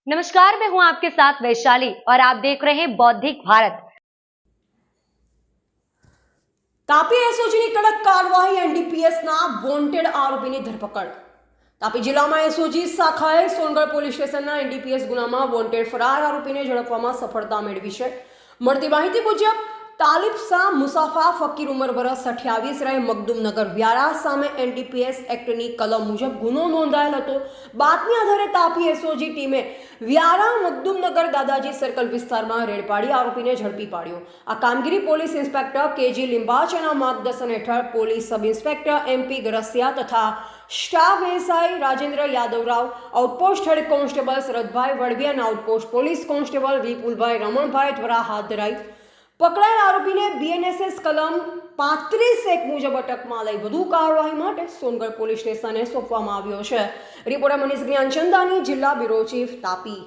नमस्कार, मैं हूं आपके साथ वैशाली और आप देख रहे हैं बौद्धिक भारत। તાપી એસઓજીની કડક કાર્યવાહી, એનડીપીએસના વોન્ટેડ આરોપીની ધરપકડ. તાપી જિલ્લામાં એસઓજી શાખાએ સોનગઢ પોલીસ સ્ટેશનના એનડીપીએસ ગુનામાં વોન્ટેડ ફરાર આરોપીને ઝડપવામાં સફળતા મેળવી છે. મળતી માહિતી મુજબ તાલિબ મુસાફા ફકીર ઉંમર વર્ષ 28 રહે મકદુમનગર વ્યારા સામે એનડીપીએસ એક્ટની કલમ મુજબ ગુનો નોંધાયેલ હતો. બાતમી આધારે તાપી એસઓજી ટીમે વ્યારા મકદુમનગર દાદાજી સર્કલ વિસ્તારમાં રેડ પાડી આરોપીને ઝડપી પાડ્યો. આ કામગીરી પોલીસ ઇન્સ્પેક્ટર કેજી લિંબાચના માર્ગદર્શન હેઠળ police sub inspector MP Garasiya તથા staff SI Rajendra Yadavrao, outpost head constable Sharadbhai Vadvi અને outpost police constable Vipulbhai Ramanbhai દ્વારા હાથ ધરાઈ. પકડાયેલ આરોપીને બીએનએસએસ કલમ 35(1) મુજબ અટકમાં લઈ વધુ કાર્યવાહી માટે સોનગઢ પોલીસ સ્ટેશને સોંપવામાં આવ્યો છે. રિપોર્ટર મનીષ જ્ઞાનચંદાની, જિલ્લા બ્યુરો ચીફ, તાપી.